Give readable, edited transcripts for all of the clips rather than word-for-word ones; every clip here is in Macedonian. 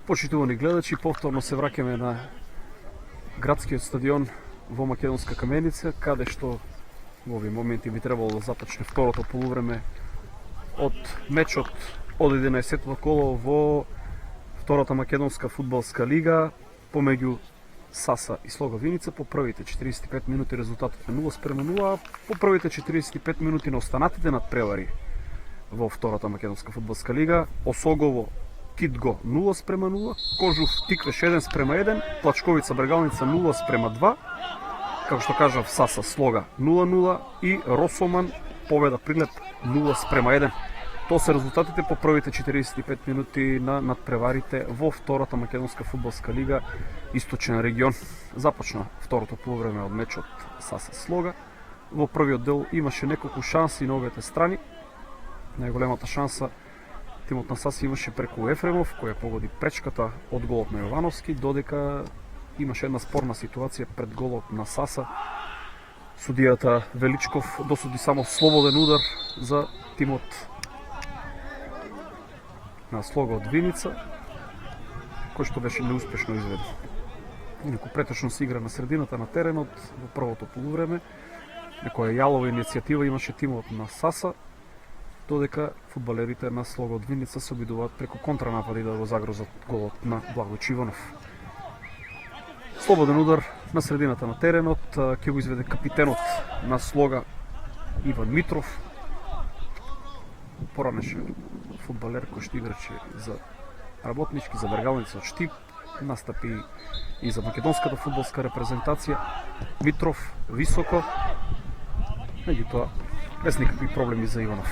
Почитувани гледачи, повторно се враќаме на градскиот стадион во Македонска Каменица, каде што во овие моменти би требало да започне второто полувреме од мечот од 11-то коло во втората македонска фудбалска лига помеѓу Саса и Слога Виница. По првите 45 минути резултатот е 0:0, а по првите 45 минути на останатите надпревари во втората македонска фудбалска лига: Осогово Китго 0:0, Кожув Тиквеш 1:1, Плачковица Брегалница 0:2, како што кажав, Саса Слога 0:0 и Росоман победа Прилеп 0:1. Тоа се резултатите по првите 45 минути на надпреварите во втората македонска фудбалска лига Источен регион. Започна второто полувреме од мечот Саса Слога. Во првиот дел имаше неколку шанси на овете страни. Најголемата шанса тимот на Саса имаше преку Ефремов, кој ја погоди пречката од голот на Јовановски, додека имаше една спорна ситуација пред голот на Саса. Судијата Величков досуди само слободен удар за тимот на Слога од Виница, кој што беше неуспешно изведен. Инаку претечно се игра на средината на теренот во првото полувреме. Некоја јалова иницијатива имаше тимот на Саса, додека фудбалерите на Слога од Виница се обидуваат преку контранапади да го загрозат голот на Благојч Иванов. Слободен удар на средината на теренот ќе го изведе капитенот на Слога Иван Митров. Поранеше фудбалер кој што играче за Работнички, за Бергалница од Штип, настапи и за македонската фудбалска репрезентација. Митров високо, меѓутоа без никакви проблеми за Иванов.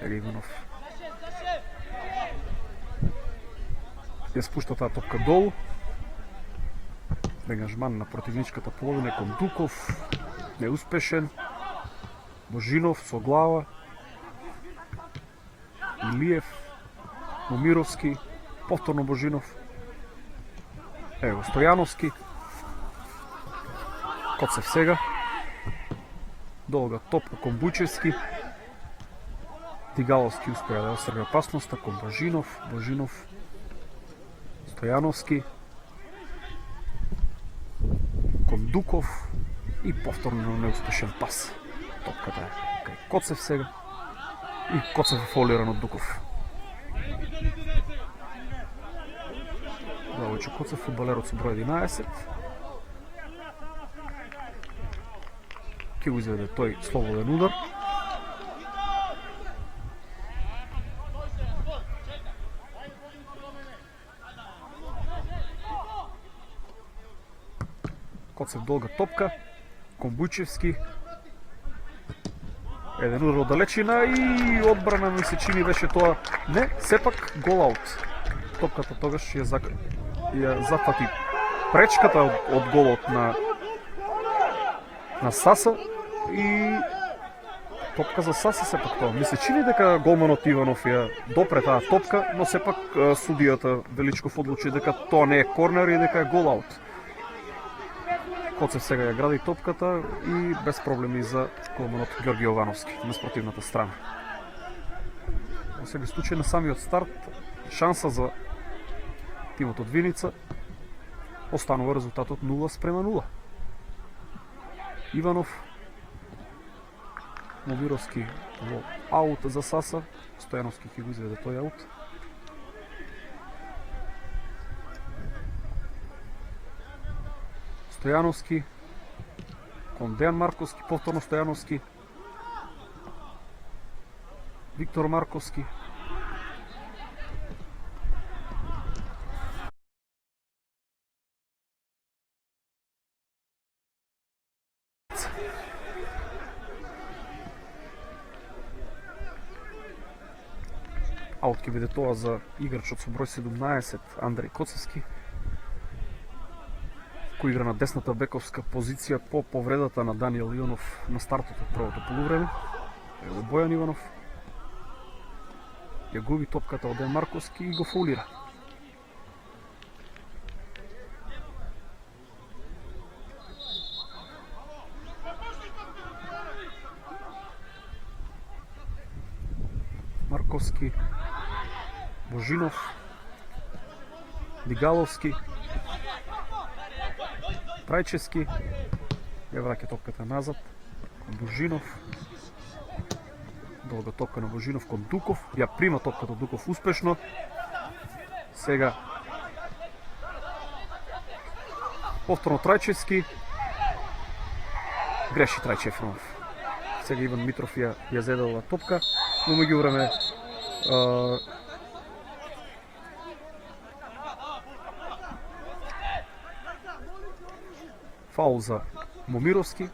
Сега Иванов ја спушта таа топка долу. Регажман на противничката половина кон Дуков, неуспешен. Божинов со глава, Илиев, Момировски, повторно Божинов, ево Стојановски, Коцев сега, долга топка кон Бујчевски, Тигаловски успеа да острга опасноста кон Божинов, Божинов, Стојановски, кон Дуков и повторно неуспешен пас. Топката е кај Коцев сега и Коцев е фолиран од Дуков. Благојче Коцев, фудбалерот со број 11. Ке го изведе тој слободен удар. Коцев долга топка кон Бујчевски. Еден удар од далечина и одбрана ми се чини беше тоа. Не, сепак гол аут. Топката тогаш ја зафати пречката од голот на Саса и топка за Саса сепак тоа. Ми се чини дека голманот Иванов ја допре таа топка, но сепак судијата Величков одлучи дека тоа не е корнер и дека е гол аут. Коцев сега ја гради топката и без проблеми за голманот Ѓорги Јовановски на спротивната страна. Во сега случај на самиот старт, шанса за тимот од Виница, останува резултатот 0:0. Иванов, Момировски во аут за Саса, Стојановски ќе го изведе тој аут. Стојановски кон Дејан Марковски, повторно Стојановски, Виктор Марковски, аут ќе биде тоа за играчот со број 17 Андреј Коцевски, кој игра на десната бековска позиција по повредата на Даниел Ионов на стартот од првото полувреме. Ево Бојан Иванов ја губи топката од Дејан Марковски и го фаулира. Марковски, Божинов, Дигаловски, Трајчевски, ја враќа топката назад, кон Божинов, долга топка на Божинов кон Дуков, ја прима топката од Дуков успешно, сега повторно Трајчевски, греши Трајче Ефремов. Сега Иван Митров ја зеде ова топка, но меѓувреме фаул за Момировски.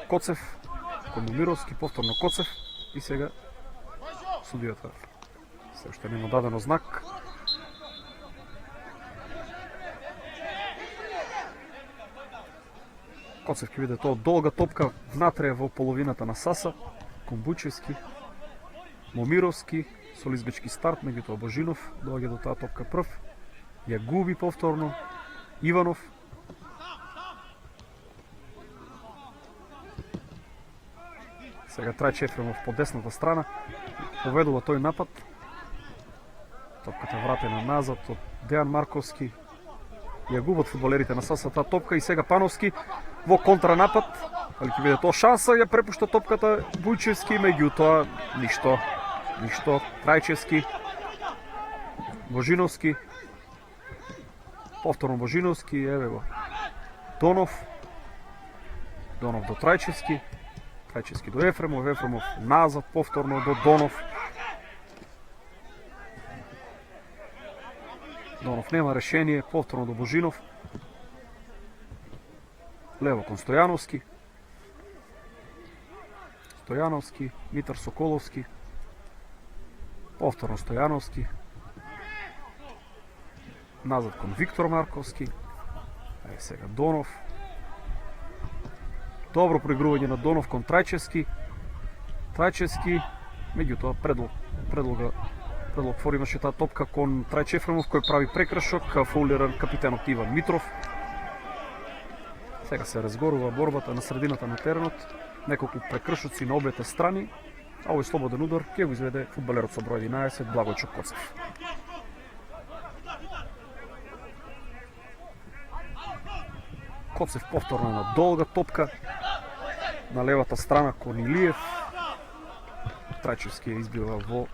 Коцев кон Момировски, повторно Коцев и сега судијата се уште нема дадено знак. Коцев ќе биде тоа долга топка внатре во половината на Саса кон Бујчевски, Момировски со лизбечки старт, меѓутоа Божинов доаѓа до таа топка прв, ја губи повторно Иванов. Сега Трајче Ефремов по десната страна поведува тој напад. Топката вратена назад од Дејан Марковски. Ја губат фудбалерите на Саса таа топка и сега Пановски во контранапад. Али ќе биде тоа шанса, ја препушта топката Бујчевски, меѓутоа ништо. Трајчевски, Божиновски, повторно Божиновски, еве го Донов до Трајчевски, Трајчевски до Ефремов, Ефремов назад повторно до Донов. Донов нема решение, повторно до Божинов. Лево кон Стојановски. Стојановски, Митар Соколовски. Повторно Стојановски. Назад кон Виктор Марковски. Сега Донов. Добро проигрување на Донов кон Трајчевски. Трајчевски, меѓутоа предлог фор имаше таа топка кон Трајче Ефремов кој прави прекршок, фаулиран капитенот Иван Митров. Сега се разгорува борбата на средината на теренот, неколку прекршоци на обете страни, а овој слободен удар ќе го изведе фудбалерот со број 11 Благојчо Коцев. Коцев повторно на долга топка на левата страна кон Илиев. Трајчевски ја избива во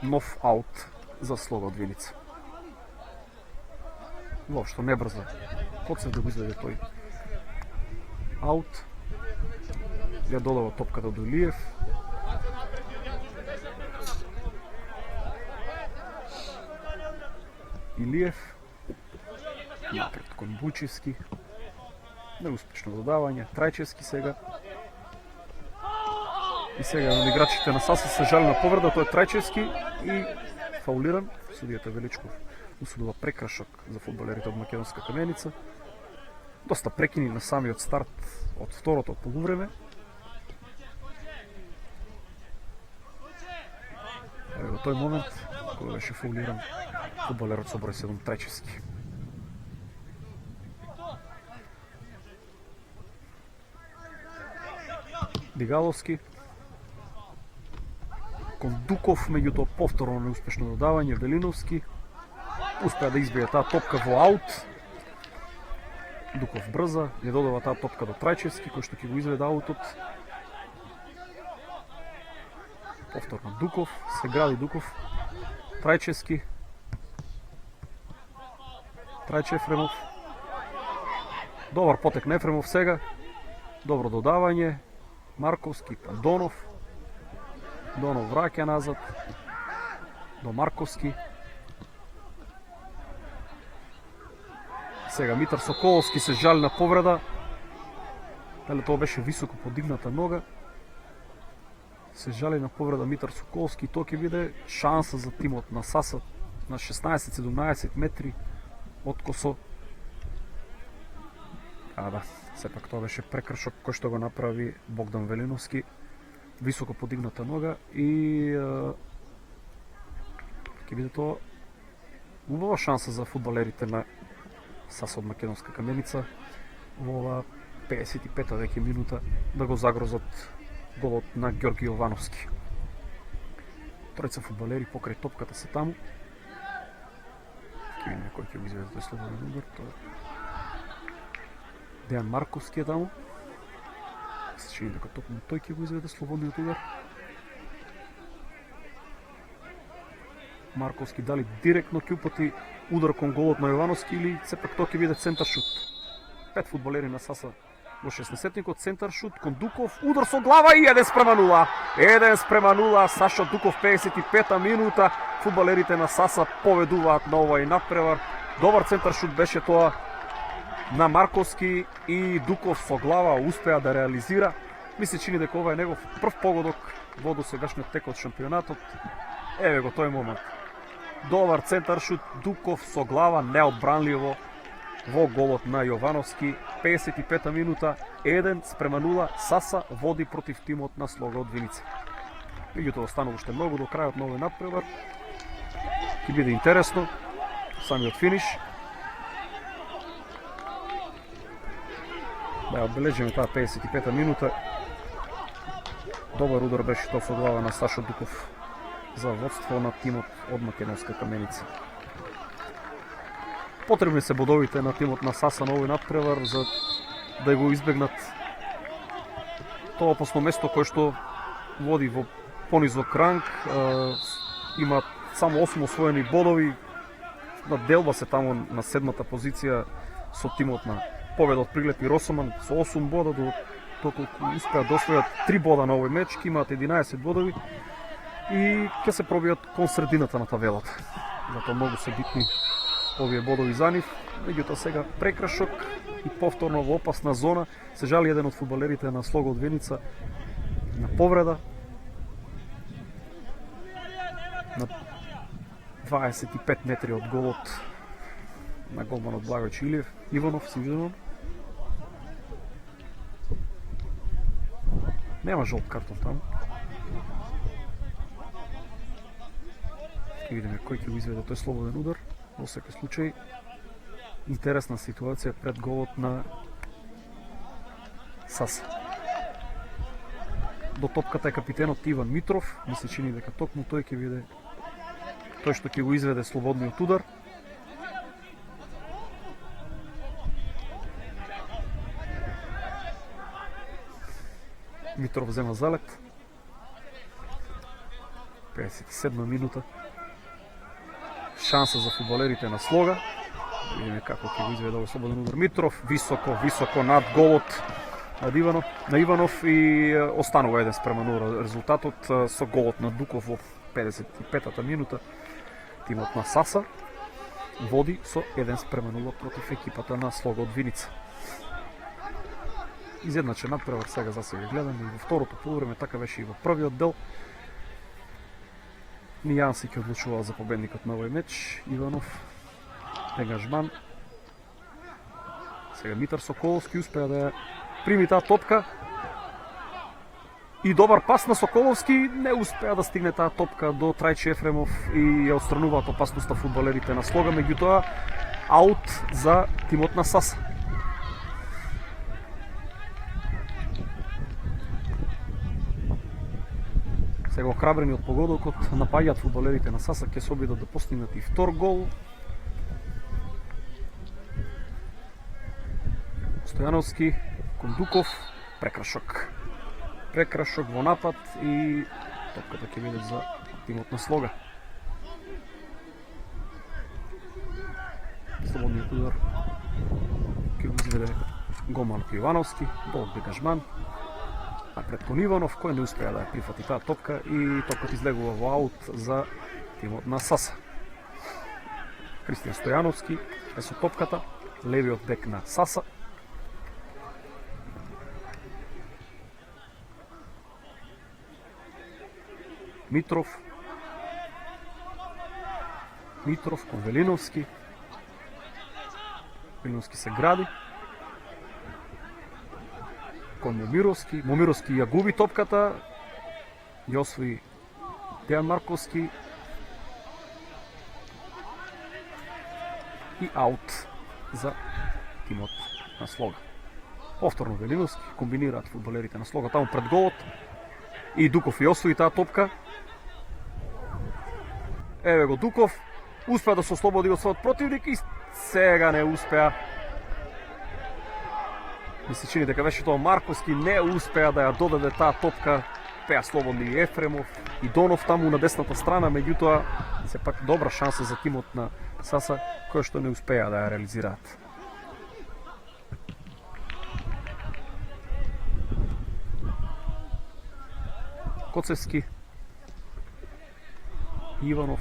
нов аут за Слога од Виница. Воопшто не брза Коцев да го изведе тој аут. Ја долава топката до Илиев. Илиев напред кон Бујчевски. Неуспешно додавање. Трајчевски сега. И сега на играчите на Саса се жали на повреда, тој е Трајчевски и фаулиран. Судијата Величков усудува прекршок за фудбалерите од Македонска Каменица. Доста прекини на самиот старт од второто полувреме. Еве во тој момент кога беше фаулиран фудбалерот со број 7 Трајчевски. Дигаловски кон Дуков, меѓутоа повторно неуспешно додавање. Велиновски успеа да избие таа топка во аут. Дуков брза, ја додава таа топка до Трајчевски, кој што ќе го изведе аутот. Повторно Дуков, се гради Дуков. Трајчевски. Трајче Ефремов. Добар потек на Ефремов сега. Добро додавање. Марковски па Донов. Донов враќа назад до Марковски. Сега Митар Соколовски се жали на повреда. Дали тоа беше високо подигната нога. Се жали на повреда Митар Соколовски и тоа ќе биде шанса за тимот на Саса на 16-17 метри од Косо. Да, сепак тоа беше прекршок кој што го направи Богдан Велиновски. Високо подигната нога и ќе биде тоа Убава шанса за фудбалерите на Саса од Македонска Каменица во ова 55-та веќе минута да го загрозат голот на Ѓорги Јовановски. Тројца фудбалери покрај топката се таму. Ке видиме кој ќе го изведе тој слободен удар. Дејан Марковски е таму. Се чини дека токму тој ќе го изведе слободниот удар. Марковски дали директно ќе упати удар кон голот на Јовановски или сепак тоа ќе биде центар шут. 5 фудбалери на Саса во 16-тникот, центар шут кон Дуков, удар со глава и 1:0. 1:0, Сашо Дуков, 55-та минута. Фудбалерите на Саса поведуваат на овај надпревар. Добар центар шут беше тоа на Марковски и Дуков со глава успеа да реализира. Ми се чини дека ова е негов прв погодок во досегашниот тек од шампионатот. Еве го тој момент. Добар центар шут, Дуков со глава неодбранливо во голот на Јовановски. 55-та минута, 1:0, Саса води против тимот на Слога од Виница. Меѓутоа останува уште многу до крајот на овој надпревар. Ќе биде интересно самиот финиш. Да одбележиме таа 55-та минута. Добар удар беше тоа со глава на Сашо Дуков за водство на тимот од Македонска Каменица. Потребни се бодовите на тимот на Саса на овој надпревар за да го избегнат тоа опасно место кое што води во понизок ранг. Има само 8 освоени бодови. Наделба се таму на 7-та позиција со тимот на Победа од Прилеп и Росоман со 8 бода, доколку успеат да освојат 3 бода на овој меч, ќе имаат 11 бодови и ќе се пробијат кон средината на табелата. Затоа многу се битни овие бодови за нив. Меѓутоа сега прекрашок и повторно во опасна зона. Се жали еден од фудбалерите на Слога од Виница на повреда. На 25 метри од голот на голманот Благојче Илиев. Иванов, си видено. Нема жолт картон таму. Ќе видиме кој ќе го изведе тој слободен удар. Во секој случај, интересна ситуација пред голот на Саса. До топката е капитенот Иван Митров. Ми се чини дека токму тој ќе биде тој што ќе го изведе слободниот удар. Митров зема залет. 57 минута. Шанса за фудбалерите на Слога. Видиме како ќе го изведе овој слободен удар Митров. Високо над голот на Иванов и останува 1:0 резултатот со голот на Дуков во 55-та минута. Тимот на Саса води со 1:0 против екипата на Слога од Виница. Изедначен надпревар сега за сега гледаме и во второто полувреме, така беше и во првиот дел. Нијанси ќе одлучува за победникот на овој меч. Иванов, ангажман. Сега Митар Соколовски успеа да ја прими таа топка. И добар пас на Соколовски, не успеа да стигне таа топка до Трајче Ефремов и ја отстрануваат опасноста фудбалерите на Слога, меѓутоа аут за тимот на Саса. Сега охрабрени од погодокот, напаѓаат фудбалерите на Саса, ќе се обидат да постигнат и втор гол. Стојановски кон Дуков, прекрашок во напад и топката ќе биде за тимот на Слога. Слободниот удар ќе го изведе голманот Јовановски, долг дегажман. Пред кон Иванов, кој не успеа да ја прифати таа топка и топката излегува во аут за тимот на Саса. Кристијан Стојановски е со топката, левиот бек на Саса. Митров кон Велиновски. Велиновски се гради. Кон Момировски. Момировски ја губи топката. Ја освои Дејан Марковски. и аут за тимот на Слога. Повторно Велиновски комбинираат фудбалерите на Слога таму пред голот и Дуков ја освои таа топка. Еве го Дуков, успеа да се ослободи од својот противник и сега не успеа. Ми се чини дека беше тоа Марковски, не успеа да ја додаде таа топка. Пеа слободни и Ефремов и Донов таму на десната страна, меѓутоа сепак добра шанса за тимот на Саса, која што не успеа да ја реализираат. Коцевски, Иванов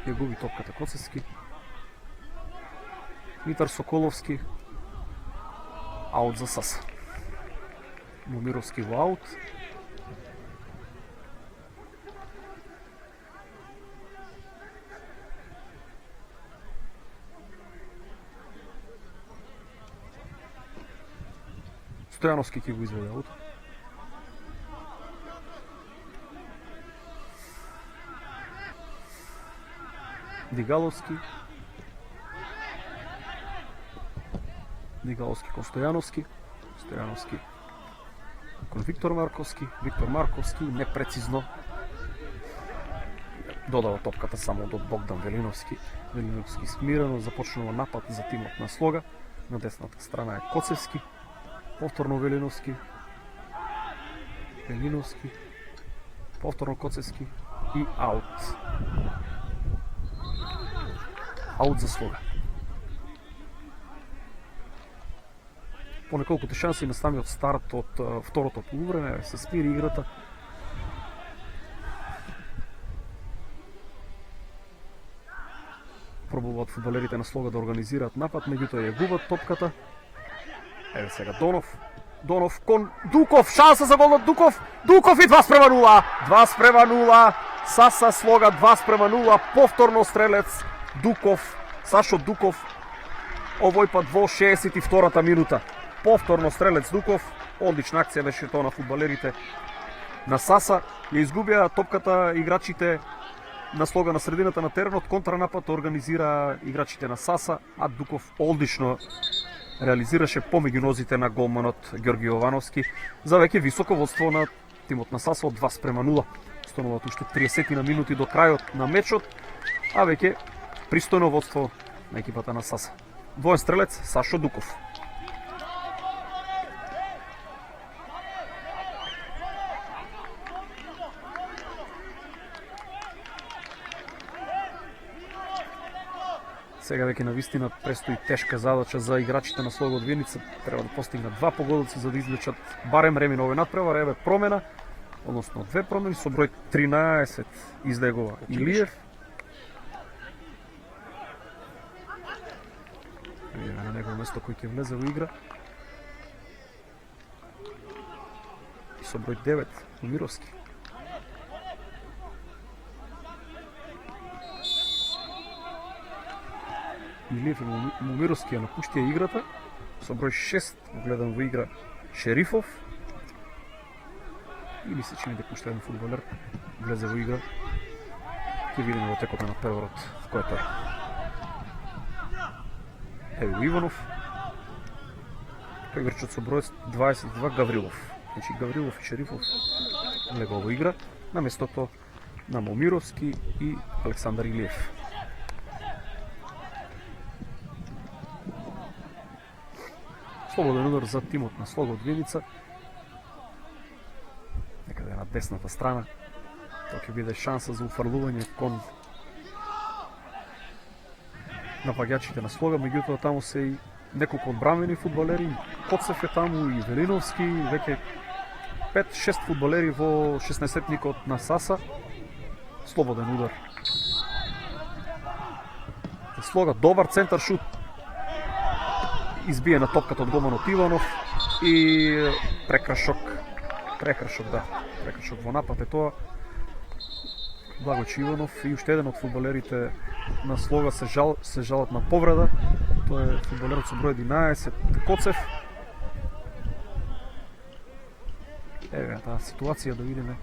ја губи топката Коцевски, Митар Соколовски, аут за Саса. Момировски во аут. Стојановски ќе го изведе аут. Дигаловски кон Стојановски. Стојановски кон Виктор Марковски. Виктор Марковски непрецизно додава топката само до Богдан Велиновски. Велиновски смирено започнува напад за тимот на Слога. На десната страна е Коцевски. Повторно Велиновски. Повторно Коцевски и аут. Аут за Слога. По неколкото шанси на самиот старт од второто полувреме се смири играта. Пробуваат фудбалерите на Слога да организираат напад, меѓутоа ја губат топката. Еве сега Донов кон Дуков, шанса за гол од Дуков. Дуков и 2:0. 2:0. Саса Слога 2:0. Повторно стрелец Дуков, Сашо Дуков. Овој пат во 62-та минута. Повторно стрелец Дуков. Одлична акција беше тоа на фудбалерите на Саса. Ја изгубија топката играчите на Слога на средината на теренот. Контранапад организира играчите на Саса, а Дуков одлично реализираше помеѓу нозите на голманот Ѓорги Јовановски за веќе високо водство на тимот на Саса од 2:0. Стануваат уште 30 на минути до крајот на мечот, а веќе пристојно водство на екипата на Саса. Двоен стрелец Сашо Дуков. Сега веќе навистина престои тешка задача за играчите на Слога од Виница. Треба да постигнат 2 погодоци за да извлечат барем време овој надпревар. Еве промена, односно 2 промени со број 13 излегува Илиев. Видиме на негово место кој ќе влезе во игра. И со број 9 Момировски. Илиев и Момировски ја напуштија играта. Со број 6 гледам во игра Шерифов. И ми се чини дека уште еден фудбалер влезе во игра. Ќе видиме во текот на преварот кој е тој. Ево Иванов. Тој играчот со број 22 Гаврилов. Значи Гаврилов и Шерифов влегува во игра на местото на Момировски и Александар Илиев. Слободен удар за тимот на Слога од Виница. Некаде на десната страна. Тоа ќе биде шанса за уфрлување кон напаѓачите на Слога, меѓутоа таму се и неколку одбранени фудбалери. Коцев е таму и Велиновски, веќе 5-6 фудбалери во 16-никот на Саса. Слободен удар. Слога добар центар шут. Избие на топката од голманот Иванов и прекрашок во напад е тоа. Благојче Иванов и уште еден од фудбалерите на Слога се жалат на повреда. Тоа е фудбалерот со број 11 Коцев. Еве таа ситуација да видиме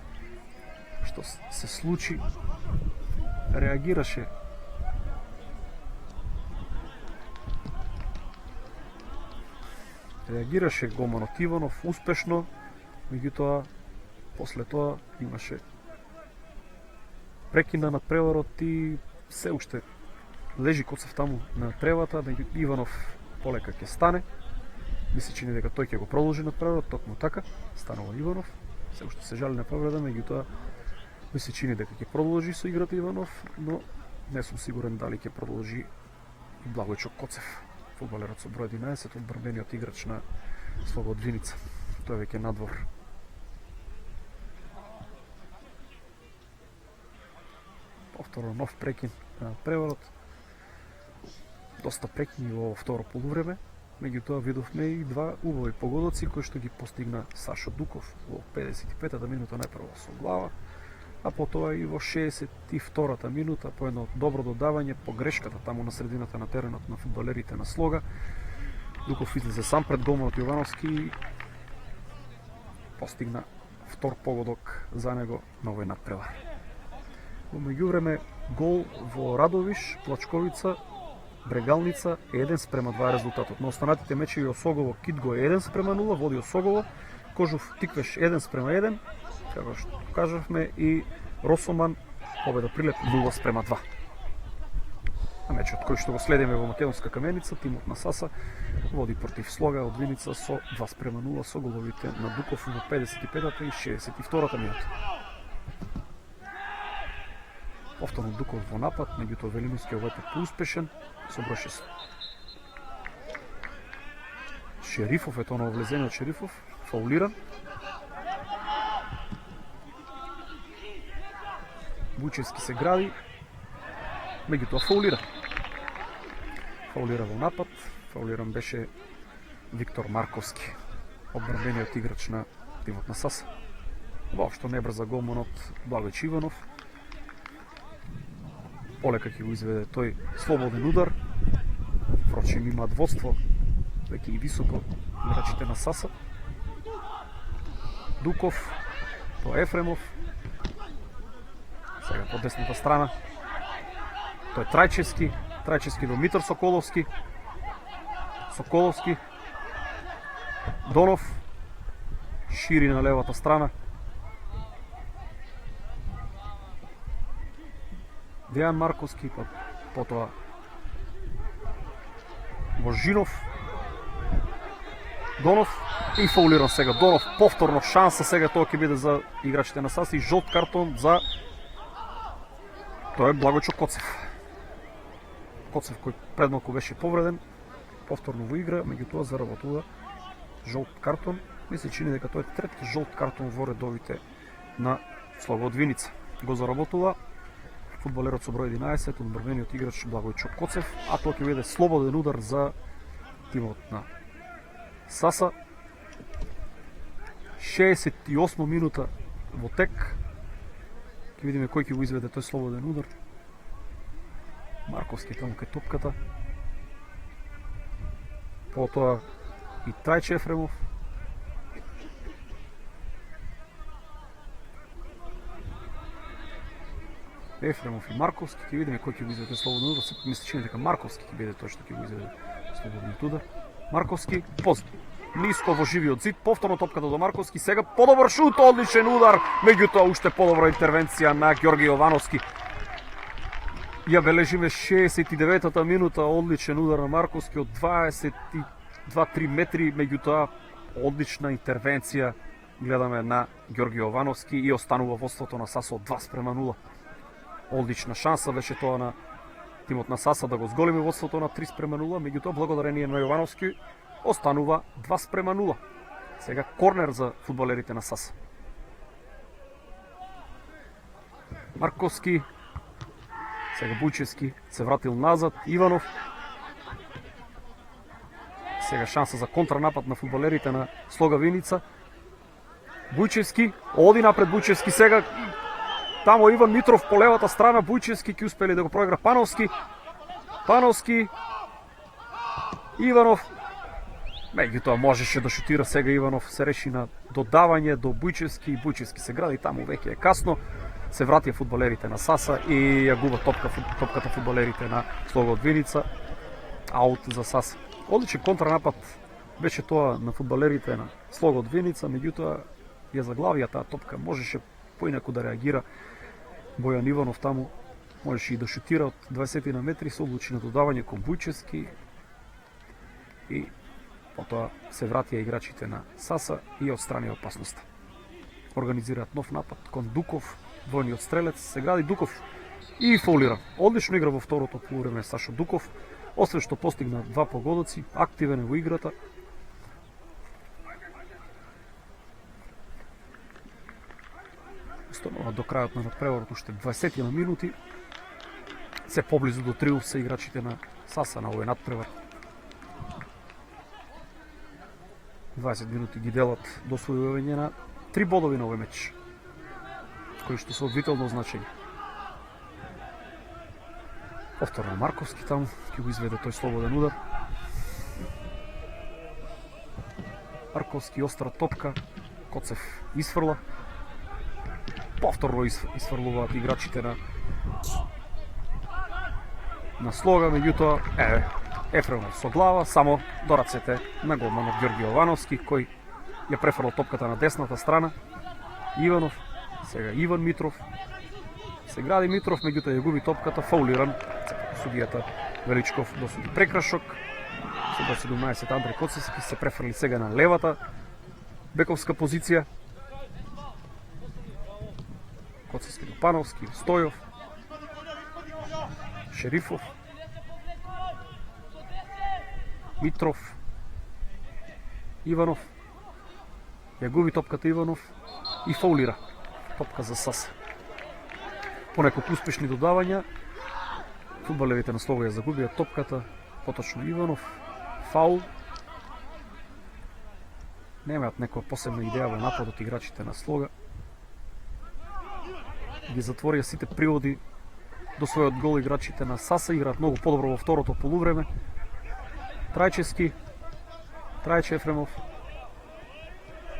што се случи. Реагираше Реагираше голманот Иванов успешно, меѓутоа после тоа имаше прекина на преварот и се уште лежи Коцев таму на тревата, Иванов полека ќе стане. Ми се чини дека тој ќе го продолжи на преварот, токму така станува Иванов. Се уште се жали на повреда, меѓутоа ми се чини дека ќе продолжи со играта Иванов, но не сум сигурен дали ќе продолжи и Благојчо Коцев, фудбалерот со број 11, одбранбениот играч на Слобод Виница. Тој веќе надвор. Повторно нов прекин на преварот. Доста прекини во второ полувреме. Меѓутоа видовме и два убави погодоци кои што ги постигна Сашо Дуков во 55-та минута најпрво со глава, а потоа и во 62-та минута по едно добро додавање по грешката таму на средината на теренот на фудбалерите на Слога. Дуков излезе сам пред голманот Јовановски и постигна втор погодок за него на овој надпревар. Во меѓувреме гол во Радовиш, Плачковица, Брегалница 1:2 резултатот. На останатите мечеви Осогово Китго 1:0, води Осогово, Кожув Тиквеш 1:1, како што кажавме, и Росоман победа Прилеп 0:2. А мечот кој што го следиме во Македонска Каменица, тимот на Саса води против Слога од Виница со 2:0 со головите на Дуков во 55-та и 62-та минута. Повторно Дуков во напад, меѓутоа Велиновски овој пат поуспешен со број 6. Шерифов е тоа на влезение од Шерифов, фаулиран. Вучевски се гради, меѓутоа фаулира. Фаулира во напад, фаулиран беше Виктор Марковски, одбранбениот играч на тимот на Саса. Воопшто не брза голманот Благојчо Иванов. Полека ќе го изведе тој слободен удар. Впрочем, имаат водство веќе и високо играчите на Саса. Дуков по Ефремов. Сега по десната страна. Тој Трајчевски. Трајчевски до Митар Соколовски. Соколовски. Донов. Шири на левата страна. Дејан Марковски, потоа Божинов, Донов и фаулиран сега Донов. Повторно шанса сега, тоа ќе биде за играчите на Саса и жолт картон за тоа е Благојчо Коцев. Коцев кој предмалку беше повреден, повторно во игра, меѓутоа заработува жолт картон. Ми се чини дека тоа е трети жолт картон во редовите на Слобод Виница. Го заработува фудбалерот со број 11, одбранбениот играч Благојчо Коцев, а тоа ќе биде слободен удар за тимот на Саса. 68 минута во тек. Ќе видиме кој ќе го изведе тој слободен удар. Марковски таму кај топката. Потоа и Трајче Ефремов. Ефремов и Марковски, ќе видиме кој ќе го изведе слободен удар. Сепак ми се чини дека Марковски ќе биде тој што ќе го изведе слободен удар. Марковски ниско во живиот зид, повторно топката до Марковски, сега подобар шут, одличен удар, меѓутоа уште подобра интервенција на Ѓорги Јовановски. Ја бележиме 69-та минута, одличен удар на Марковски од 22-3 метри, меѓутоа одлична интервенција гледаме на Ѓорги Јовановски и останува водството на Саса од 2:0. Одлична шанса беше тоа на тимот на Саса да го зголеми водството на 3:0, меѓутоа благодарение на Јовановски останува 2:0. Сега корнер за фудбалерите на Саса. Марковски, сега Бујчевски се вратил назад, Иванов. Сега шанса за контранапад на фудбалерите на Слога Виница. Бујчевски, оди напред Бујчевски сега. Тамо Иван Митров по левата страна, Бујчевски ќе успели да го проигра Пановски. Пановски, Иванов. Меѓутоа можеше да шутира сега Иванов, се реши на додавање до Бујчевски и Бујчевски се гради таму, веќе е касно. Се вратија фудбалерите на Саса и ја губат топката фудбалерите на Слога од Виница. Аут за Саса. Одличен контранапад Беше тоа на фудбалерите на слогот Веница, меѓутоа ја заглавија таа топка, можеше поинаку да реагира Бојан Иванов таму, можеше и да шутира од 20 на метри, се одлучи на додавање кон Бујчевски и потоа се вратија играчите на Саса и отстрани опасноста. Организираат нов напад кон Дуков, војниот стрелец, се гради Дуков и фаулира. Одлично игра во второто полувреме Сашо Дуков, освен што постигна 2 погодоци, активен е во играта. Останува до крајот на надпреварот уште 20 на минути. Се поблизу до триумф се играчите на Саса на овој надпревар. 20 минути ги делат до освојување на 3 бодови на овој меч, кои што се од витално значење. Повторно Марковски таму, ќе го изведе тој слободен удар. Марковски остра топка, Коцев изфрла. Повторно изфрлуваат играчите на Слога, меѓутоа Ефремов со глава, само до рацете на голманот Ѓорги Јовановски, кој ја префрла топката на десната страна. Иванов, сега Иван Митров. Се гради Митров, меѓутоа ја губи топката, фаулиран. Судијата Величков досуди прекрашок. Со 17 Андре Коцевски се префрли сега на левата бековска позиција. Коцевски до Пановски, Стојов, Шерифов, Митров, Иванов. Ја губи топката Иванов и фаулира. Топка за Саса. По неколку успешни додавања, фудбалерите на Слога ја загубија топката, поточно Иванов. Фаул. Немаат некоја посебна идеја во нападот играчите на Слога. Ги затворија сите приводи до својот гол играчите на Саса, играат многу подобро во второто полувреме. Трајчевски, Трајче Ефремов,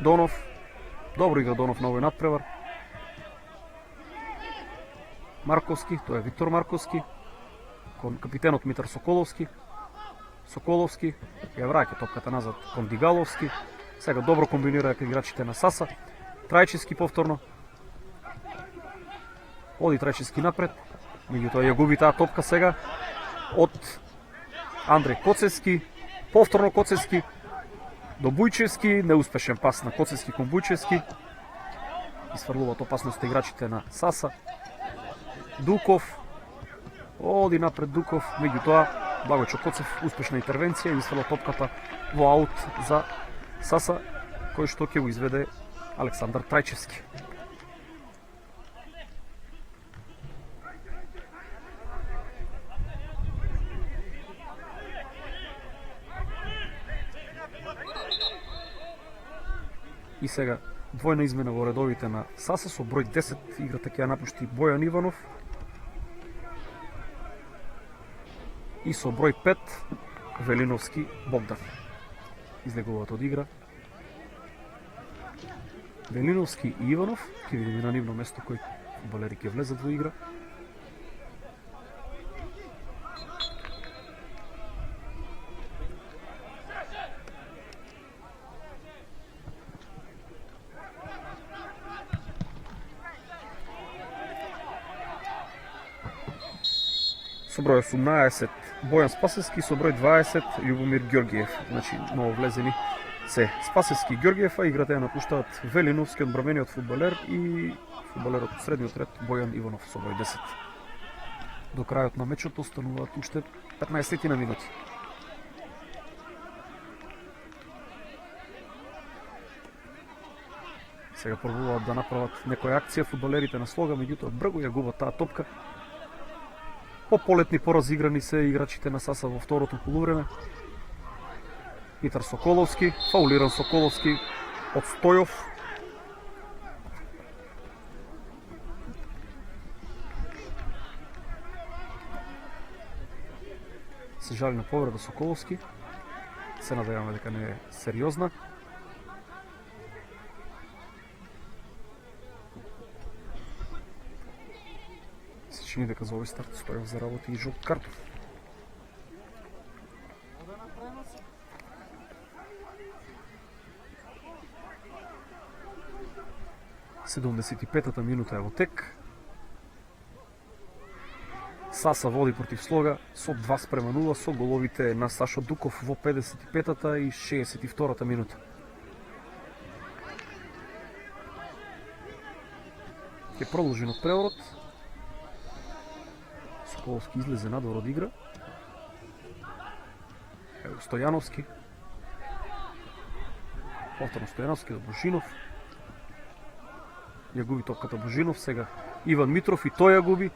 Донов, добро игра Донов на овој надпревар. Марковски, тоа е Виктор Марковски, кон капитенот Митар Соколовски. Соколовски ја враќа топката назад кон Дигаловски. Сега добро комбинираат играчите на Саса. Трајчевски повторно. Оди Трајчевски напред, меѓутоа ја губи таа топка сега од Андреј Коцевски. Повторно Коцевски до Бујчевски, неуспешен пас на Коцевски кон Бујчевски. Изфрлуваат опасност играчите на Саса. Дуков, оди напред Дуков, меѓутоа Благојчо Коцев успешна интервенција и изфрла топката во аут за Саса, кој што ќе го изведе Александар Трајчевски. И сега двојна измена во редовите на Саса, со број 10 играта ќе ја напушти Бојан Иванов и со број 5 Велиновски Богдан излегуваат од игра. Велиновски и Иванов ќе видиме на нивно место кој фудбалери ќе влезат во игра. Со број 18 Бојан Спасевски, со број 20 Љубомир Ѓоргиев. Значи, ново влезени се Спасевски и Ѓоргиев, а играта ја напуштаат Велиновски, одбрамениот фудбалер, и фудбалерот од средниот ред Бојан Иванов со број 10. До крајот на мечот остануваат уште 15 на минути. Сега пробуваат да направат некоја акција фудбалерите на Слога, меѓутоа брзо ја губат таа топка. По-полетни, поразиграни се играчите на Саса во второто полувреме. Митар Соколовски, фаулиран Соколовски од Стојов. Се жали на повреда Соколовски. Се надеваме дека не е сериозна. Чини дека за овој старт Стојов заработи и жолт картон. 75-та минута е во тек. Саса води против Слога со 2:0 со головите на Сашо Дуков во 55-та и 62-та минута. Ке продолжи на преворот. Соколовски излезе надвор од игра. Ево Стојановски. Повторно Стојановски до Божинов. Ја губи топката Божинов, сега Иван Митров и тој ја губи.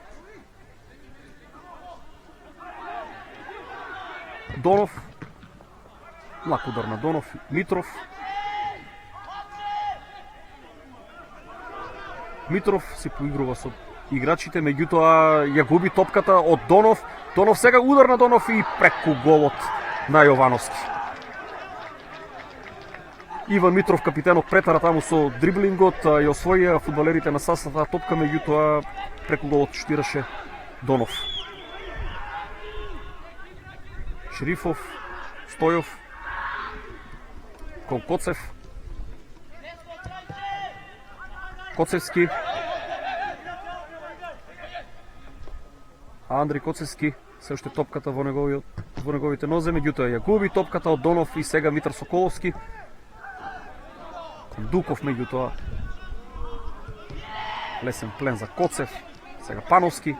Донов. Лак удар на Донов, Митров. Митров се поигрува со играчите, меѓутоа ја губи топката од Донов. Донов сега удар на Донов и преку голот на Јовановски. Иван Митров, капитенот, претара таму со дриблингот, ја освоија фудбалерите на Сасата топка, меѓутоа преку голот штираше Донов. Шерифов, Стојов, Колкоцев, Коцевски, Андри Коцевски, се уште топката во неговите нозе, меѓутоа ја губи топката од Донов и сега Митар Соколовски. Дуков, меѓутоа лесен плен за Коцев, сега Пановски.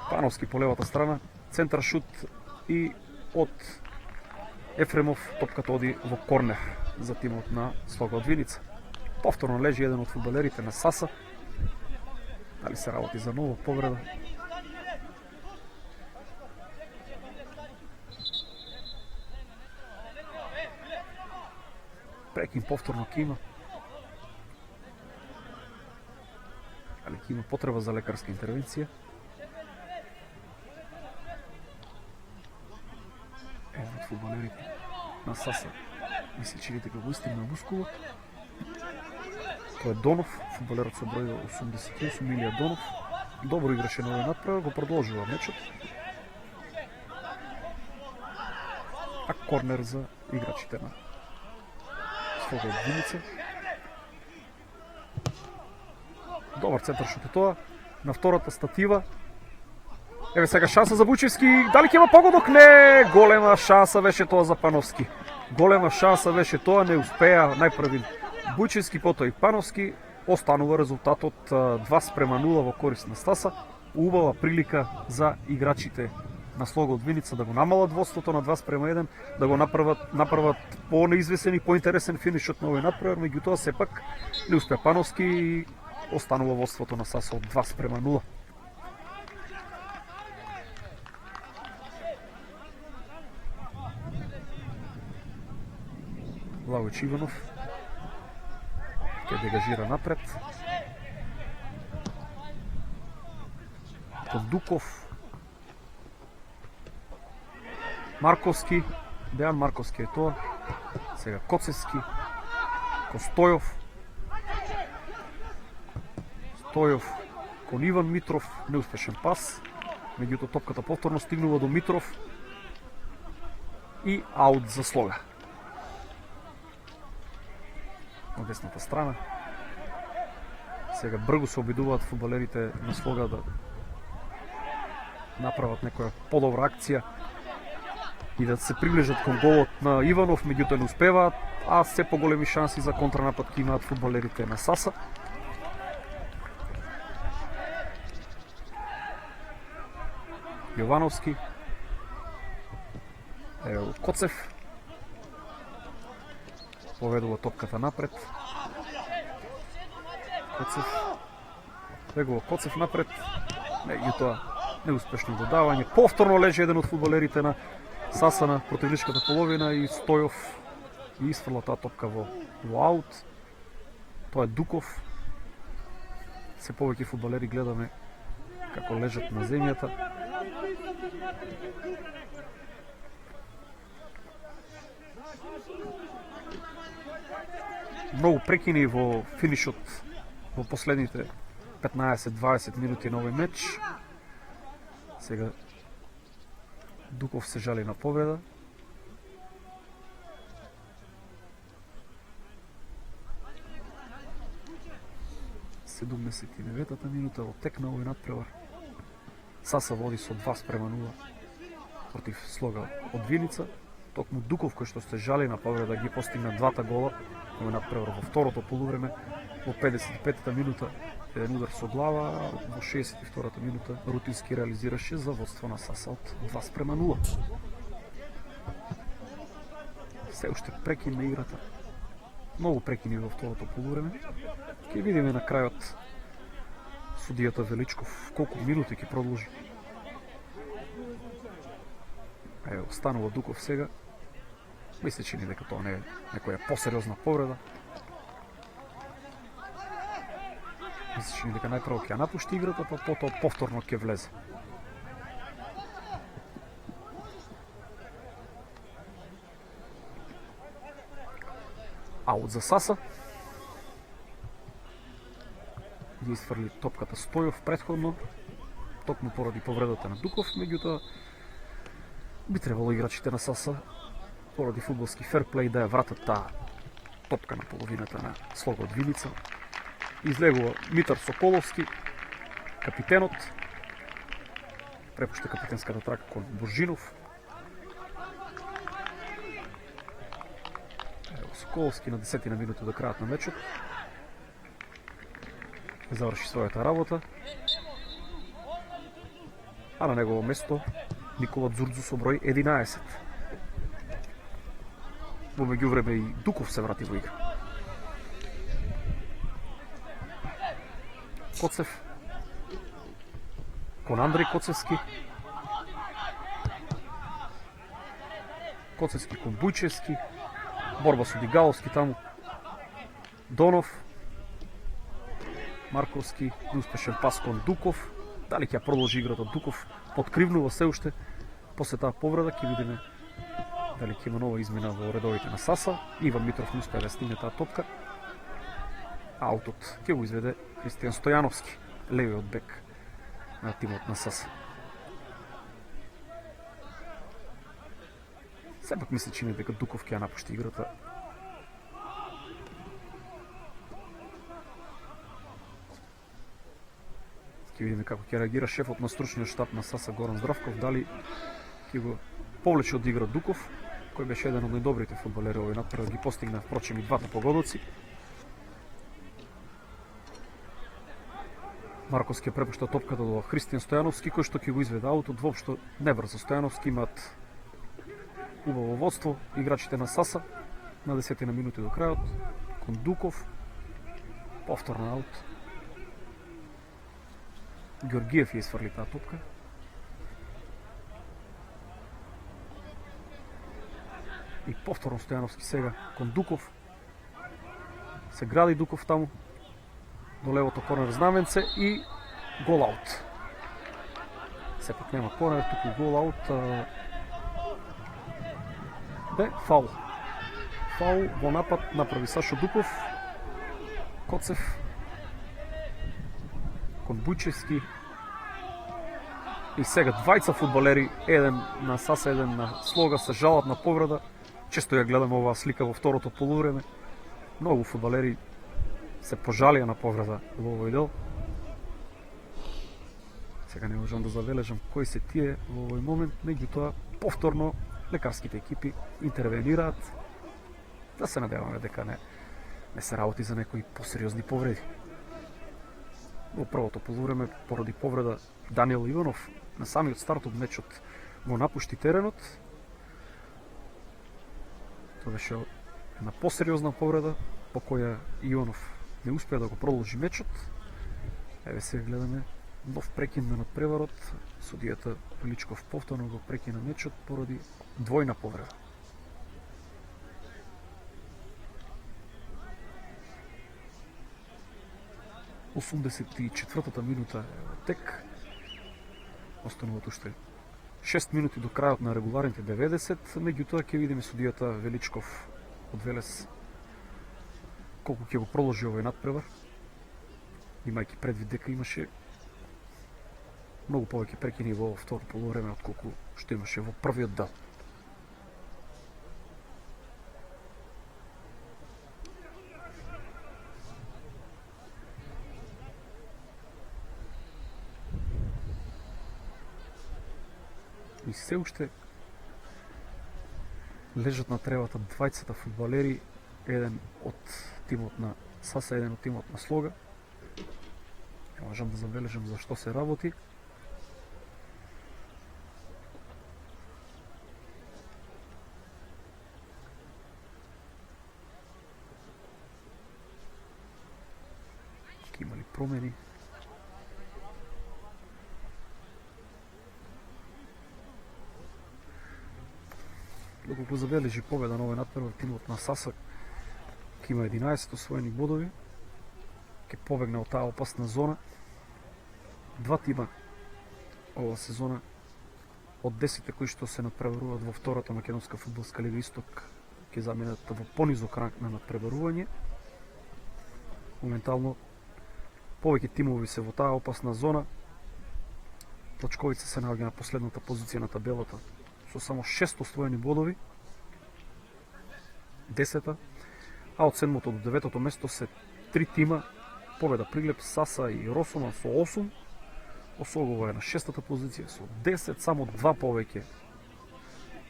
Пановски по левата страна, центар шут и од Ефремов топката оди во корнер за тимот на Слога од Виница. Повторно лежи еден од фудбалерите на Саса. Дали се работи за нова повреда? Прекин повторно ќе има. Али ќе има потреба за лекарска интервенција. Од фудбалерите на Саса мисличилите го устигна мускулот. Тоа е Донов, фудбалерот со број 88, Милија Донов. Добро играше на овој натпревар, го продолжува мечот. А корнер за играчите на Слога од Виница. Добар центар шут е тоа. На втората статива. Еве сега шанса за Вучевски. Дали ќе има погодок? Не! Голема шанса беше тоа за Пановски. Голема шанса беше тоа, не успеа најпрви Вучевски, потоа и Пановски. Останува резултатот 2:0 во корист на Стаса. Убава прилика за играчите на Слога од Виница да го намалат водството на 2:1, да го направат по-неизвесен и по-интересен финишот на овој натпревар, меѓутоа сепак не успеа Пановски и останува водството на Саса од 2:0. Лавојч Иванов ќе дегажира напред. Дуков, Марковски, Дејан Марковски е тоа. Сега Коцевски, Костојов. Стојов кон Иван Митров, неуспешен пас. Меѓутоа топката повторно стигнува до Митров и аут за Слога. На десната страна. Сега бргу се обидуваат фудбалерите на Слога да направат некоја подобра акција и да се приближат кон голот на Иванов, меѓутоа не успеваат, а се поголеми шанси за контранапад ќе имаат фудбалерите на Саса. Јовановски, ево Коцев, поведува топката напред. Коцев, бегува Коцев напред, меѓутоа неуспешно додавање. Повторно лежи еден од фудбалерите на Саса на противничката половина и Стојов и изфрла таа топка во аут. Тоа е Дуков. Се повеќе фудбалери гледаме како лежат на земјата. Многу прекини во финишот во последните 15-20 минути на овој меч. Сега Дуков се жали на повреда. 79-та минута оттекна овој надпревар. Саса води со 2:0 против Слога од Вилица. Токму Дуков, кој што се жали на повреда, ги постигна двата гола овој надпревар во второто полувреме. Во 55-та минута еден удар со глава, во 62-та минута рутински реализираше за водство на Саса од 2:0. Се уште прекина играта. Многу прекини во второто полувреме. Ќе видиме на крајот судијата Величков колку минути ќе продолжи. Ево, станува Дуков сега. Мисли чини дека тоа не е некоја посериозна повреда. Мисли чини дека најпрво ќе напушти играта, па потоа повторно ќе влезе. Аут за Саса. Ги изфрли топката Стојов претходно, токму поради повредата на Дуков, меѓутоа би требало играчите на Саса поради фудбалски ферплей да ја вратат таа топка на половината на Слога од Вилица. Излегува Митар Соколовски, капитенот, препушта капитенската трака кон Божинов. Соколовски на 10-ти минута до крајот на мечот заврши својата работа, а на негово место Никола Дзурдзу со број 11. Во меѓувреме и Дуков се врати во игра. Коцев кон Андреј Коцевски. Коцевски кон Бујчевски. Борба со Дигаловски таму. Донов. Марковски, успешен пас кон Дуков. Дали ќе продолжи играта Дуков? Подкривнува се уште. После таа повреда ќе видиме дали ќе има нова измена во редовите на Саса. Иван Митров не успеа да стигне таа топка. Аутот ќе го изведе Христијан Стојановски, левиот бек на тимот на Саса. Сепак мисли чини дека Дуков ќе ја напушти играта. Ќе видиме како ќе реагира шефот на стручниот штаб на Саса Горан Здравков, дали ќе го повлече од игра Дуков, кој беше еден од најдобрите фудбалери овој надпревар, ги постигна впрочем и двата погодоци. Марковски ја препушта топката до Христијан Стојановски, кој што ќе го изведе аутот. Воопшто не брзо Стојановски, имаат убаво водство играчите на Саса на 10 минути до крајот кон Дуков. Повторна аут. Георгиев ја изфрли таа топка. И повторно Стојановски сега кон Дуков. Се гради Дуков таму до левото корнер знаменце и гол аут. Сепак нема корнер, туку гол аут. Фаул. Фаул во напад направи Сашо Дуков. Коцев кон Бујчевски. И сега двајца фудбалери, еден на Саса, еден на Слога, се жалат на повреда. Често ја гледаме оваа слика во второто полувреме. Многу фудбалери се пожалија на повреда во овој дел. Сега не можам да забележам кои се тие во овој момент, меѓутоа повторно лекарските екипи интервенираат. Да се надеваме дека не се работи за некои посериозни повреди. Во првото полувреме, поради повреда Даниел Иванов, на самиот старт од мечот го напушти теренот. Тоа беше една посериозна повреда, по која Иванов не успеа да го продолжи мечот. Еве сега гледаме нов прекин на надпреварот. Судијата Величков повторно го прекина мечот поради двојна повреда. – 84-та минута тек. Остануваат уште 6 минути до крајот на регуларните 90, меѓутоа ќе видиме судијата Величков од Велес колку ќе го продолжи овој надпревар, имајќи предвид дека имаше многу повеќе прекини во второ полувреме отколку што имаше во првиот дел. и се уште лежат на тревата двајцата фудбалери, еден од тимот на Саса, еден од тимот на Слога. Не можам да забележам за што се работи. Има ли промени? Доколку забележи победа на овој натпревар, тимот на Саса ќе има 11 освоени бодови, ќе побегне од таа опасна зона. Два тима ова сезона од 10 кои што се надпреваруваат во втората македонска фудбалска лига Исток ќе заминат во понизок ранг на надпреварување. Моментално повеќе тимови се во таа опасна зона. Плачковица се наоѓа на последната позиција на табелата со само 6 освоени бодови, 10-та, а од 7-то до 9-то место се 3 тима, Победа Приглеб, Саса и Росоман со 8, Осогово е на 6-та позиција со 10, само 2 повеќе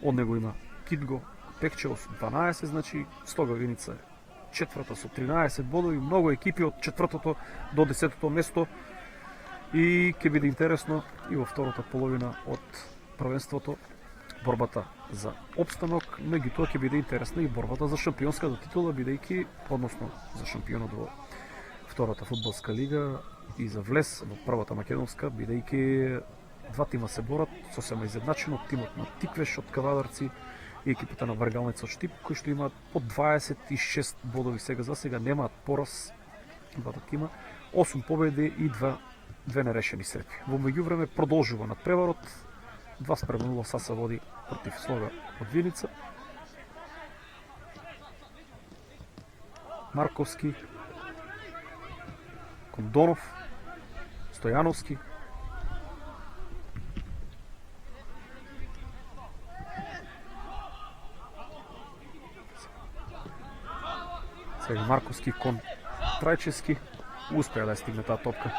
од него има Китго, Пекчево со 12, значи Стога Виница е четврта со 13 бодови, многу екипи од 4-то до 10-то место и ќе биде интересно и во втората половина од првенството борбата за опстанок, меѓутоа ќе биде интересна и борбата за шампионската титула, бидејќи, односно за шампионот во втората фудбалска лига и за влез во првата македонска, бидејќи два тима се борат сосема изедначено, тимот на Тиквеш од Кавадарци и екипата на Вргалница од Штип, кои што имаат по 26 бодови сега немаат пораз двата тима, 8 победи и 2 нерешени сретби. Во меѓувреме продолжува надпреварот, 2:0 Саса води против Слога од Виница. Марковски, Кондонов, Стојановски, сега Марковски кон Трајчевски, успеа да ја стигне таа топка.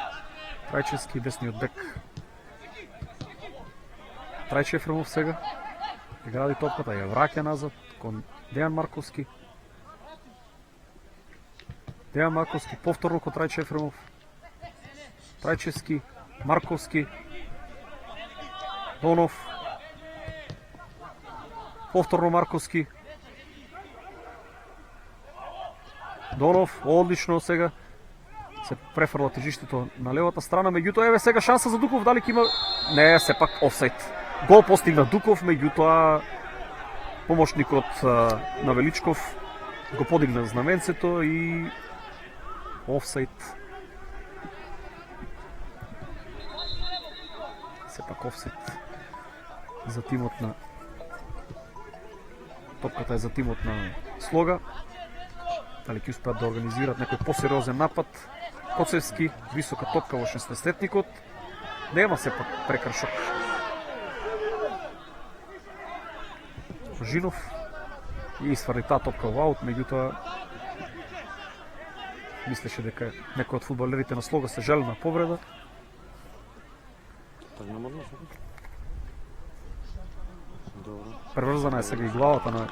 Трајчевски, десниот бек. Трајче Ефремов сега гради топката, ја враќа назад кон Дејан Марковски. Дејан Марковски повторно кон Трајче Ефремов. Трајчевски, Марковски, Донов, повторно Марковски. Донов, одлично сега се префрла тежиштето на левата страна, меѓутоа еве сега шанса за Дуков, дали ќе има? Не, сепак офсайд. Гол постигна Дуков, меѓутоа помошникот на Величков го подигна знаменцето и офсайд. Сепак офсайд за тимот на топката е за тимот на Слога. Дали ќе успеат да организираат некој посериозен напад. Коцевски, висока топка во 16-летникот. Нема сепак прекршок. Жинов и сварли таа топка во аут, меѓутоа мислеше дека некој од фудбалерите на Слога се жали на повреда. Преврзана е сега и главата на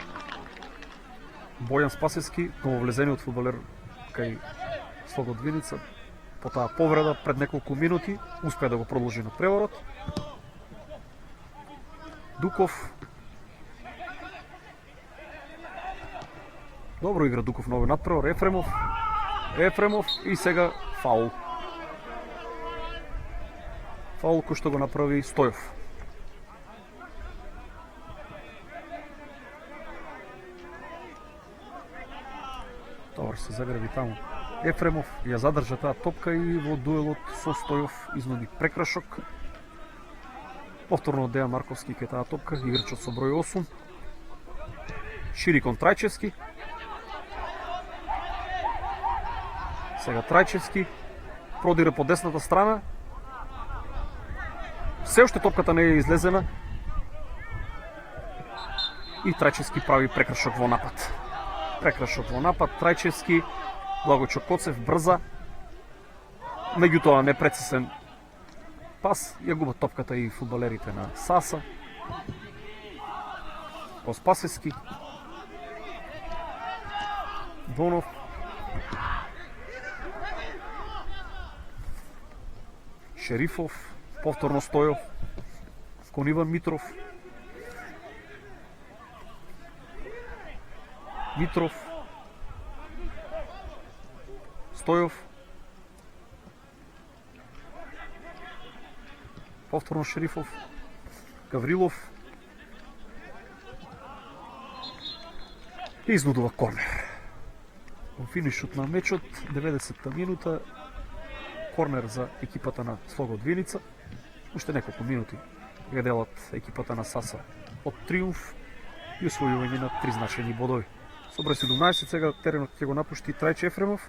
Бојан Спасевски, нововлезениот фудбалер кај Слога од Виница, по таа повреда пред неколку минути успеа да го продолжи на преворот. Дуков. Добро игра Дуков на овој надпревар. Ефремов и сега фаул. Фаул кој што го направи Стојов. Добро се заграби таму. Ефремов ја задржа таа топка и во дуелот со Стојов изнуди прекршок. Повторно Дејан Марковски кај таа топка, играчот со број 8. Шири кон Трајчевски. Сега Трајчевски продира по десната страна. Се уште топката не е излезена. И Трајчевски прави прекршок во напад. Трајчевски, Благочо Коцев брза, меѓутоа непрецизен пас, ја губат топката и фудбалерите на Саса. По Спасевски. Донов. Шерифов. Повторно Стојов. Кон Иван Митров. Митров. Стојов. Повторно Шерифов. Гаврилов. И изнудува корнер. Во финишот на мечот, 90-та минута, корнер за екипата на Слогод Виница. Уште неколку минути ја делат екипата на Саса од триумф и освојување на 3 значајни бодови. Со број 17 сега теренот ќе го напушти Трајче Ефремов.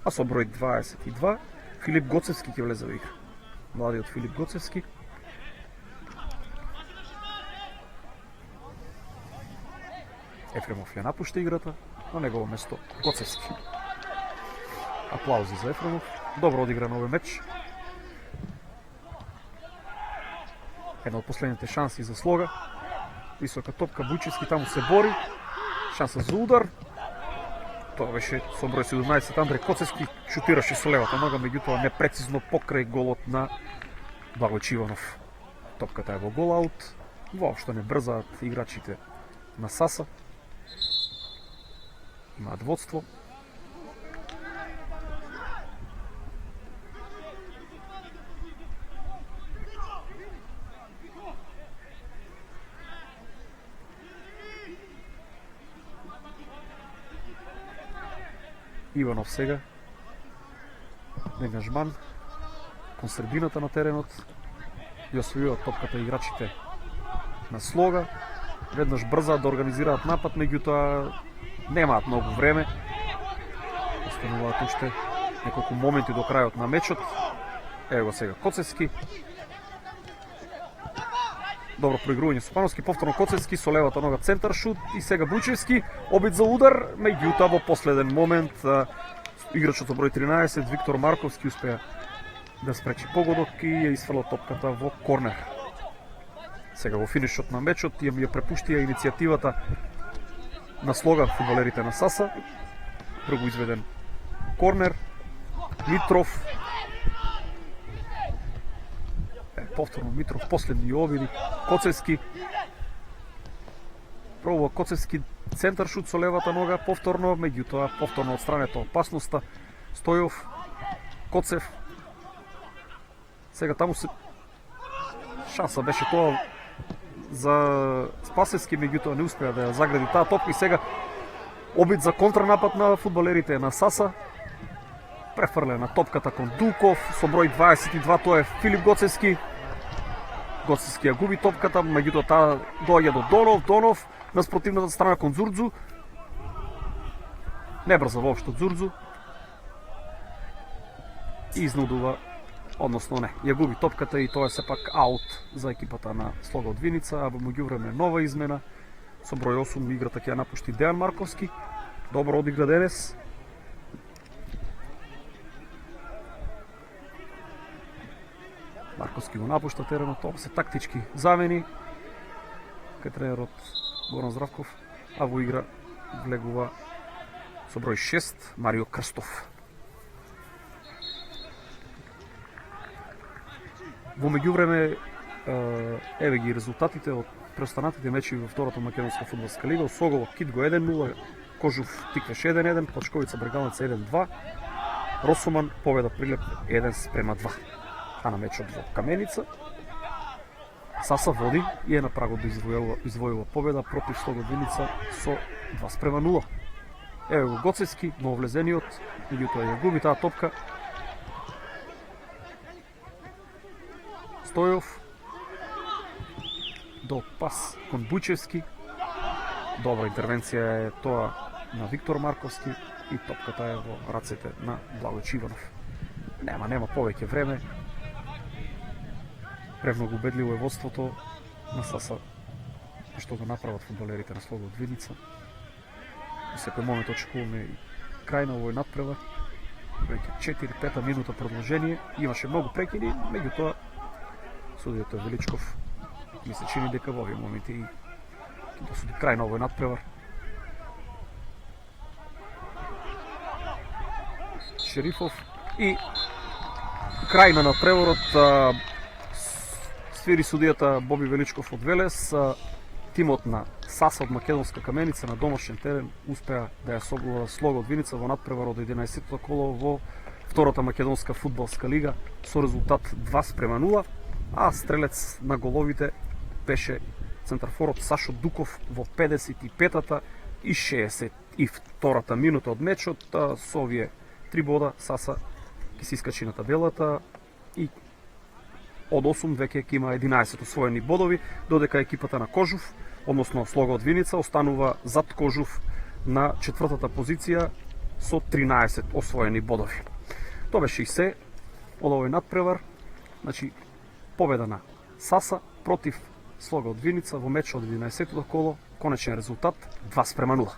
А со број 22 Филип Гоцевски ќе влезе во игра. Младиот Филип Гоцевски. Ефремов ја напушта играта, на негово место Гоцевски. Аплаузи за Ефремов. Добро одигран овој меч. Една од последните шанси за Слога. Висока топка, Бујчевски таму се бори. Шанса за удар. Тоа беше со број 17 Андреј Коцевски, шутираше со левата нога, меѓутоа непрецизно покрај голот на Благој Чиванов. Топката е во голаут. Воопшто не брзаат играчите на Саса. Имаат водство. Иванов сега негажман кон средината на теренот ја освојуваат топката играчите на Слога. Веднаш брзаат да организираат напад, меѓутоа немаат многу време. Остануваат уште неколку моменти до крајот на мечот. Ево го сега Коцевски. Добро проигрување со Пановски, повторно Коцевски со левата нога центар шут и сега Бујчевски, обид за удар, меѓутоа во последен момент играчот со број 13 Виктор Марковски успеа да спречи погодок и ја исфрла топката во корнер. Сега во финишот на мечот ја препуштија иницијативата на Слога фудбалерите на Саса. Прво изведен корнер, Митров. Повторно Митров, последни обиди, Коцевски. Пробува Коцевски центар шут со левата нога, повторно, меѓутоа повторно од страната опасноста. Стојов, Коцев. Сега таму се шанса беше тоа за Спасевски, меѓутоа не успеа да ја загради таа топка и сега обид за контранапад на фудбалерите на Саса. Префрлена топката кон Дулков, со број 22 тоа е Филип Гоцевски. Гоцевски ја губи топката, меѓутоа таа доаѓа до Донов. Донов на спротивната страна кон Зурдзу. Не брза воопшто Зурдзу. И изнудува, односно не, ја губи топката и тоа е сепак аут за екипата на Слога од Виница, а во меѓувреме нова измена. Со број 8 играта ќе ја напушти Дејан Марковски. Добро одигра денес. Марковски го напушта теренот, тоа се тактички замени. Кај тренерот Горан Здравков, а во игра влегува со број 6 Марио Крстов. Во меѓувреме еве ги резултатите од преостанатите мечи во втората македонска фудбалска лига. Соголо Китго 1-0, Кожув Тиквеш 1-1, Плачковица Брегалница 1-2, Росоман победа Прилеп 1-2. А на мечот во Каменица Саса води и е на прагот да извојува победа против Слогод Виница со 2-0. Еве го Гоцевски, нововлезениот, меѓутоа ја губи таа топка. Стојов до пас кон Бујчевски. Добра интервенција е тоа на Виктор Марковски и топката е во рацете на Благој Чиванов. Нема повеќе време. Превногу убедливо е водството на Саса што го направат фудбалерите на Слога од Виница. Во секој момент очекуваме и крај на овој надпревар. веќе 4-5 минута продолжение, имаше многу прекини, меѓутоа судијата Величков ми се чини дека во овие моменти ќе досуди крај на овој надпревар. Шерифов и крај на надпреварот свири судијата Боби Величков од Велес. Тимот на САСА од Македонска Каменица на домашен терен успеа да ја слога од Виница во надпревар од 11-то коло во втората македонска фудбалска лига со резултат 2:0, а стрелец на головите беше центарфорот Сашо Дуков во 55-та и 62-та минута од мечот. Со овие 3 бода САСА ќе се искачи на табелата и од 8 веќе ќе има 11 освоени бодови, додека екипата на Кожув, односно слога од Виница, останува зад Кожув на 4-та позиција со 13 освоени бодови. Тоа беше и се од овој надпревар. Значи, победа на САСА против слога од Виница во меч од 11-то коло, конечен резултат 2:0.